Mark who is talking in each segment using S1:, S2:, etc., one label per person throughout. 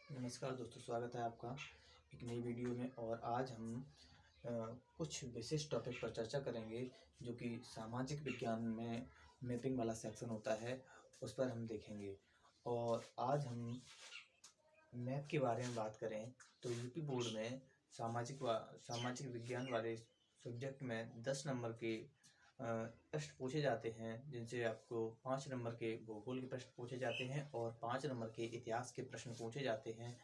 S1: नमस्कार दोस्तों, स्वागत है आपका एक नई वीडियो में। और आज हम कुछ विशेष टॉपिक पर चर्चा करेंगे जो कि सामाजिक विज्ञान में मैपिंग वाला सेक्शन होता है, उस पर हम देखेंगे। और आज हम मैप के बारे में बात करें तो यूपी बोर्ड में सामाजिक विज्ञान वाले सब्जेक्ट में 10 नंबर के प्रश्न पूछे जाते हैं, जिनसे आपको 5 नंबर के भूगोल के प्रश्न पूछे जाते हैं और 5 नंबर के इतिहास के प्रश्न पूछे जाते हैं,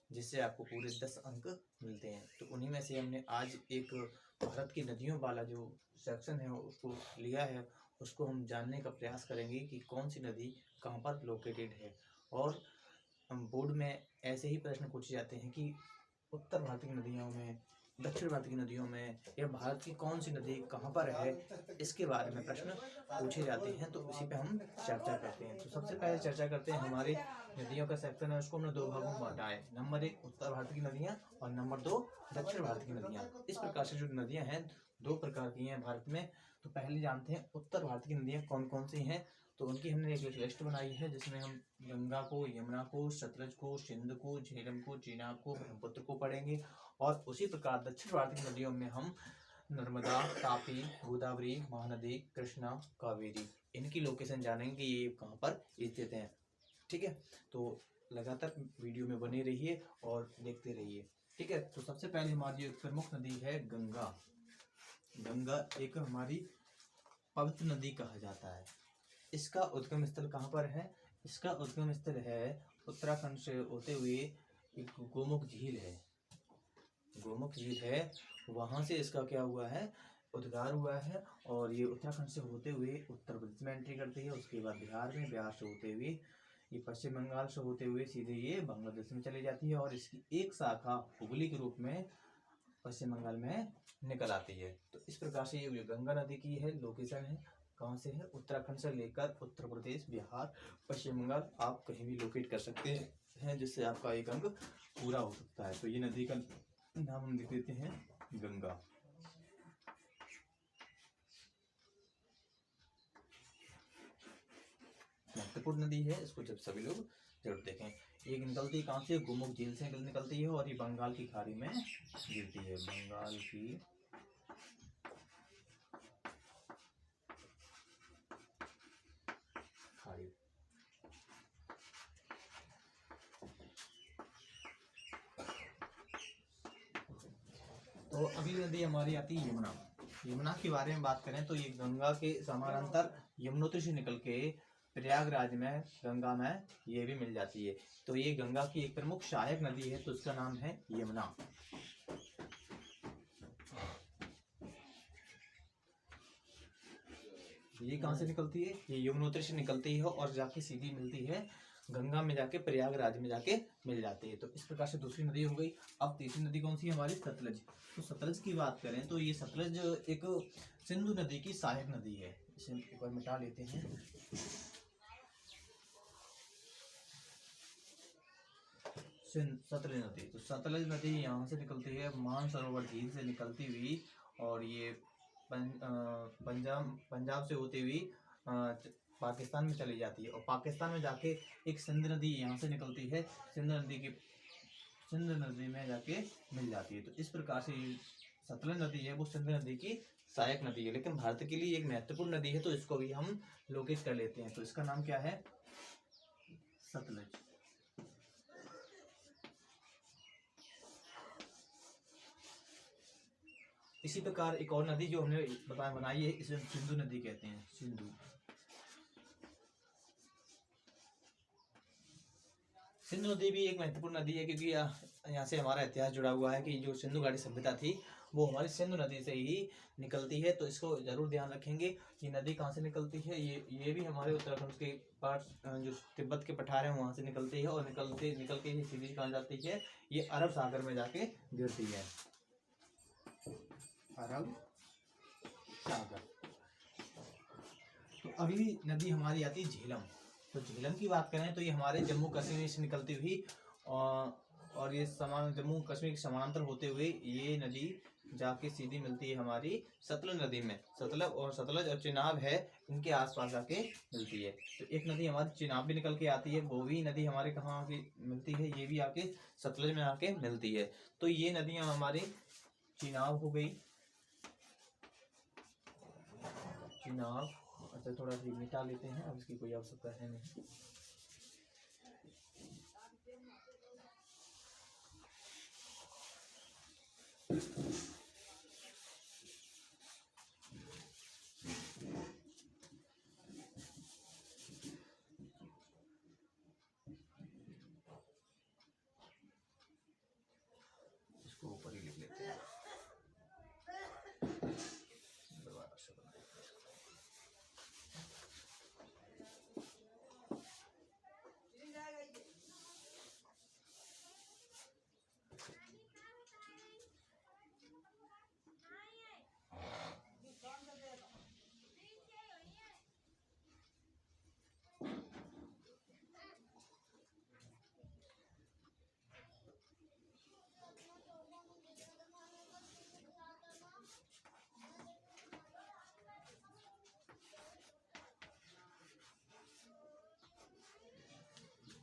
S1: जिससे आपको पूरे 10 अंक मिलते हैं। तो उन्हीं में से हमने आज एक भारत की नदियों वाला जो सेक्शन है उसको लिया है। उसको हम जानने का प्रयास करेंगे कि कौन सी नदी कहाँ पर लोकेटेड है। और बोर्ड में ऐसे ही प्रश्न पूछे जाते हैं कि उत्तर भारत की नदियों में, दक्षिण भारत की नदियों में, या भारत की कौन सी नदी कहाँ पर है, इसके बारे में प्रश्न पूछे जाते हैं। तो इसी पे हम चर्चा करते हैं। तो सबसे पहले चर्चा करते हैं हमारी नदियों का सेक्शन है, उसको हमने 2 भागों में बांटा है। नंबर 1 उत्तर भारत की नदियाँ और नंबर 2 दक्षिण भारत की नदियाँ। इस प्रकार से जो नदियाँ हैं 2 प्रकार की हैं भारत में। तो पहले जानते हैं उत्तर भारत की नदियाँ कौन कौन सी हैं। तो उनकी हमने एक लिस्ट बनाई है, जिसमें हम गंगा को, यमुना को, सतलज को, सिंध को, झेलम को, चेनाब को, ब्रह्मपुत्र को पढ़ेंगे। और उसी प्रकार दक्षिण भारत की नदियों में हम नर्मदा, तापी, गोदावरी, महानदी, कृष्णा, कावेरी, इनकी लोकेशन जानेंगे कि ये कहाँ पर स्थित हैं। ठीक है, तो लगातार वीडियो में बने रहिए और देखते रहिए। ठीक है, तो सबसे पहले हमारी एक प्रमुख नदी है गंगा। गंगा एक हमारी पवित्र नदी कहा जाता है। इसका उद्गम स्थल कहाँ पर है? इसका उद्गम स्थल है उत्तराखंड से होते हुए एक गोमुख झील है। गोमुख झील है, वहाँ से इसका क्या हुआ है, उद्गार हुआ है। और ये उत्तराखंड से होते हुए उत्तर प्रदेश में एंट्री करती है। उसके बाद बिहार में, बिहार से होते हुए ये पश्चिम बंगाल से होते हुए सीधे ये बांग्लादेश में चली जाती है। और इसकी एक शाखा हुगली के रूप में पश्चिम बंगाल में निकल आती है। तो इस प्रकार से ये गंगा नदी की है लोकेशन है, कहाँ से है, उत्तराखंड से लेकर उत्तर प्रदेश, बिहार, पश्चिम बंगाल, आप कहीं भी लोकेट कर सकते हैं, जिससे आपका एक अंक पूरा हो सकता है। तो ये नदी का नाम हम लिख देते हैं गंगा। महत्वपूर्ण नदी है, इसको जब सभी लोग जरूर देखें। ये निकलती है कहाँ से? गोमुख झील से निकलती है और ये बंगाल की खाड़ी में गिरती है। बंगाल की खाड़ी। तो अगली नदी हमारी आती है यमुना। यमुना के बारे में बात करें तो ये गंगा के समानांतर यमुनोत्री से निकल के प्रयागराज में गंगा में ये भी मिल जाती है। तो ये गंगा की एक प्रमुख सहायक नदी है, तो इसका नाम है यमुना। ये कहाँ से निकलती है? ये यमुनोत्री से निकलती है और जाके सीधी मिलती है गंगा में, जाके प्रयागराज में जाके मिल जाती है। तो इस प्रकार से दूसरी नदी हो गई। अब तीसरी नदी कौन सी है हमारी? सतलज। तो सतलज की बात करें तो ये सतलज एक सिंधु नदी की सहायक नदी है। इसे एक बार मिटा लेते हैं। सतलज नदी, तो सतलज नदी यहाँ से निकलती है मानसरोवर झील से निकलती हुई, और ये पंजाब से होती हुई पाकिस्तान में चली जाती है। और पाकिस्तान में जाके एक सिंध नदी यहाँ से निकलती है, सिंध नदी में जाके मिल जाती है। तो इस प्रकार से ये सतलज नदी है वो सिंध नदी की सहायक नदी है, लेकिन भारत के लिए एक महत्वपूर्ण नदी है, तो इसको भी हम लोकेट कर लेते हैं। तो इसका नाम क्या है? सतलज। इसी प्रकार एक और नदी जो हमने बनाई है, इसे सिंधु नदी कहते हैं। सिंधु नदी भी एक महत्वपूर्ण नदी है, क्योंकि यहाँ से हमारा इतिहास जुड़ा हुआ है कि जो सिंधु घाटी सभ्यता थी वो हमारी सिंधु नदी से ही निकलती है। तो इसको जरूर ध्यान रखेंगे। ये नदी कहाँ से निकलती है? ये भी हमारे उत्तराखंड के पास जो तिब्बत के पठार हैं वहाँ से निकलती है, और निकल के ही सीधी कहाँ जाती है? ये अरब सागर में जाके गिरती है, अरब सागर। तो अगली नदी हमारी आती है झेलम। तो झेलम की बात करें तो ये हमारे जम्मू कश्मीर से निकलती हुई और ये जम्मू कश्मीर के समानांतर होते हुए ये नदी जाके सीधी मिलती है हमारी सतलज नदी में। सतलज और चिनाब है, इनके आसपास जाके मिलती है। तो एक नदी हमारी चिनाब भी निकल के आती है, वो भी नदी हमारे कहाँ आके मिलती है, ये भी आके सतलज में आके मिलती है। तो ये नदियाँ हमारी चिनाब हो गई, चिनाब। अच्छा थोड़ा सा मिटा लेते हैं, अब इसकी कोई आवश्यकता है नहीं। इसको ऊपर ही लिख लेते हैं। दोबारा से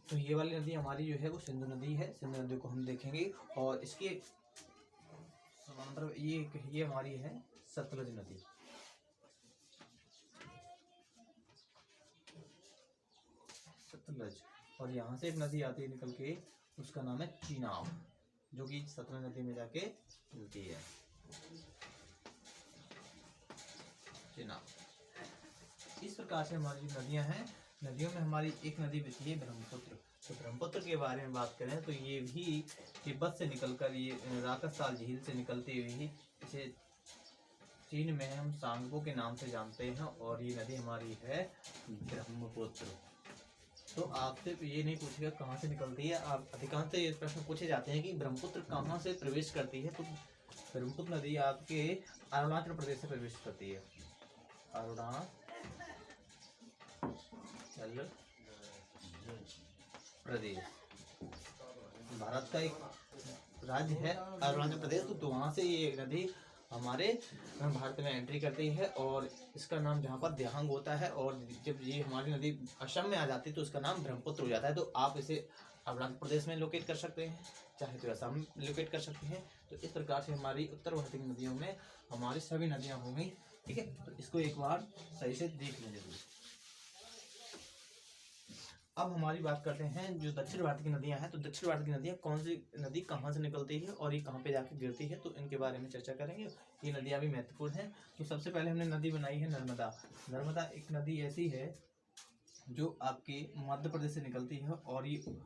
S1: तो ये वाली नदी हमारी जो है वो सिंधु नदी है। सिंधु नदी को हम देखेंगे और इसके समांतर ये हमारी है सतलज नदी। सतलज, और यहाँ से एक नदी आती है निकल के, उसका नाम है चिनाब, जो कि सतलज नदी में जाके मिलती है। चिनाब। इस प्रकार से हमारी जो नदियाँ हैं, नदियों में हमारी एक नदी बची है ब्रह्मपुत्र। तो ब्रह्मपुत्र के बारे में बात करें तो ये भी तिब्बत से निकलकर ये राकसताल झील से निकलते हुए ही इसे चीन में हम सांगपो के नाम से जानते हैं, और ये नदी हमारी है ब्रह्मपुत्र। तो आपसे ये नहीं पूछेगा कहाँ से निकलती है, आप अधिकांश ये प्रश्न पूछे जाते हैं कि ब्रह्मपुत्र कहाँ से प्रवेश करती है। तो ब्रह्मपुत्र नदी आपके अरुणाचल प्रदेश से प्रवेश करती है। अरुणाचल प्रदेश भारत का एक राज्य है अरुणाचल प्रदेश। तो वहाँ से ये नदी हमारे भारत में एंट्री करती है, और इसका नाम जहाँ पर देहांग होता है, और जब ये हमारी नदी असम में आ जाती है तो इसका नाम ब्रह्मपुत्र हो जाता है। तो आप इसे अरुणाचल प्रदेश में लोकेट कर सकते हैं, चाहे तो असम में लोकेट कर सकते हैं। तो इस प्रकार से हमारी उत्तर भारतीय नदियों में हमारी सभी नदियाँ हो गई। ठीक है, तो इसको एक बार सही से देख लें जरूर। अब हमारी बात करते हैं जो दक्षिण भारत की नदियां हैं। तो दक्षिण भारत की नदियां कौन सी नदी कहाँ से निकलती है और ये कहाँ पे जाके गिरती है, तो इनके बारे में चर्चा करेंगे। ये नदियां भी महत्वपूर्ण हैं। तो सबसे पहले हमने नदी बनाई है नर्मदा। नर्मदा एक नदी ऐसी है जो आपके मध्य प्रदेश से निकलती है, और ये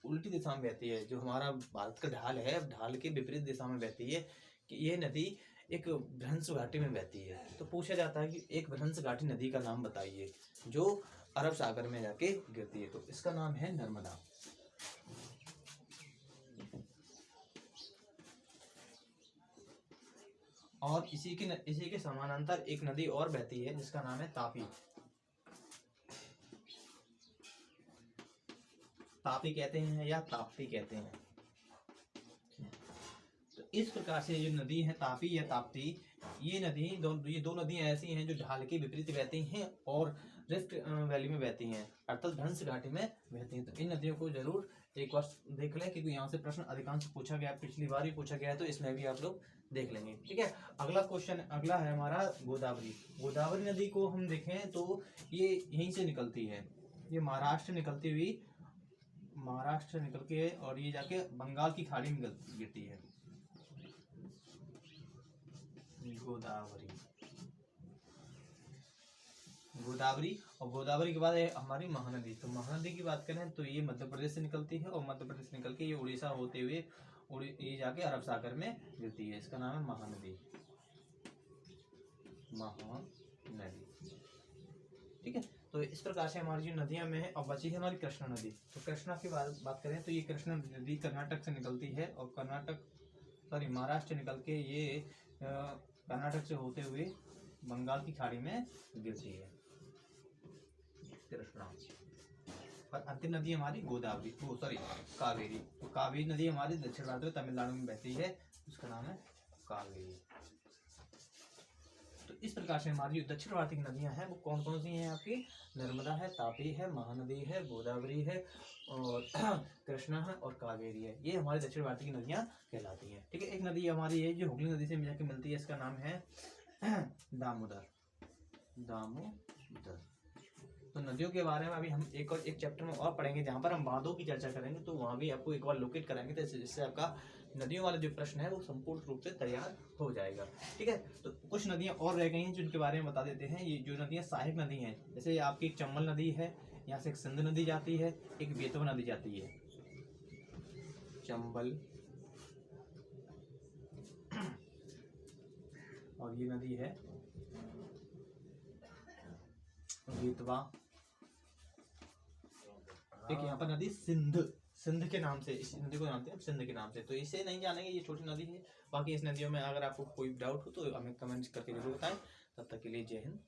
S1: उल्टी दिशा में बहती है। जो हमारा भारत का ढाल है, ढाल के विपरीत दिशा में बहती है। कि ये नदी एक भ्रंश घाटी में बहती है। तो पूछा जाता है कि एक भ्रंश घाटी नदी का नाम बताइए जो अरब सागर में जाके गिरती है। तो इसका नाम है नर्मदा। और इसी के समानांतर एक नदी और बहती है जिसका नाम है तापी। तापी कहते हैं या ताप्ती कहते हैं। तो इस प्रकार से जो नदी है तापी या ताप्ती, ये दो नदियां ऐसी हैं जो ढाल के विपरीत बहती हैं और रिफ्ट वैली में बहती हैं, अर्थात भ्रंश घाटी में बहती हैं। तो इन नदियों को जरूर एक बार देख लें, क्योंकि यहाँ से प्रश्न अधिकांश पूछा गया, पिछली बार ही पूछा गया है, तो इसमें भी आप लोग देख लेंगे। ठीक है, अगला है हमारा गोदावरी। गोदावरी नदी को हम देखें तो ये यहीं से निकलती है। ये महाराष्ट्र निकल के और ये जाके बंगाल की खाड़ी में गिरती है। गोदावरी और गोदावरी के बाद है हमारी महानदी। तो महानदी की बात करें तो ये मध्य प्रदेश से निकलती है, और मध्य प्रदेश से निकल के ये उड़ीसा होते हुए ये जाके अरब सागर में गिरती है। इसका नाम है महानदी। ठीक है, तो इस प्रकार से हमारी जो नदियां में है। अब बची है हमारी कृष्णा नदी। तो कृष्णा की बात करें तो ये कृष्णा नदी कर्नाटक से निकलती है, और महाराष्ट्र निकल के ये कर्नाटक से होते हुए बंगाल की खाड़ी में गिरती है कृष्णा। और अंतिम नदी हमारी कावेरी। तो कावेरी नदी हमारी दक्षिण भारत में तमिलनाडु में बहती है, उसका नाम है कावेरी। तो इस प्रकार से हमारी जो दक्षिण भारत की नदियां हैं वो कौन कौन सी हैं आपकी? नर्मदा है, तापी है, महानदी है, गोदावरी है और कृष्णा है और कावेरी है। ये हमारी दक्षिण भारत की नदियां कहलाती हैं। ठीक है, एक नदी हमारी है जो हुगली नदी से जाके मिलती है, इसका नाम है दामोदर। दामोदर। तो नदियों के बारे में अभी हम एक चैप्टर में और पढ़ेंगे जहाँ पर हम बांधों की चर्चा करेंगे, तो वहाँ भी आपको एक बार लोकेट कराएंगे, तो जिससे आपका नदियों वाला जो प्रश्न है वो संपूर्ण रूप से तैयार हो जाएगा। ठीक है, तो कुछ नदियाँ और रह गई हैं जिनके बारे में बता देते हैं। ये जो नदियाँ सहायक नदी हैं, जैसे आपकी एक चंबल नदी है, यहाँ से एक सिंध नदी जाती है, एक बेतवा नदी जाती है। चंबल और ये नदी है बेतवा। एक यहाँ पर नदी सिंध के नाम से, इस नदी को जानते हैं सिंध के नाम से, तो इसे नहीं जानेंगे, ये छोटी नदी है। बाकी इस नदियों में अगर आपको कोई डाउट हो तो हमें कमेंट करके जरूर बताएं। तब तक के लिए जय हिंद।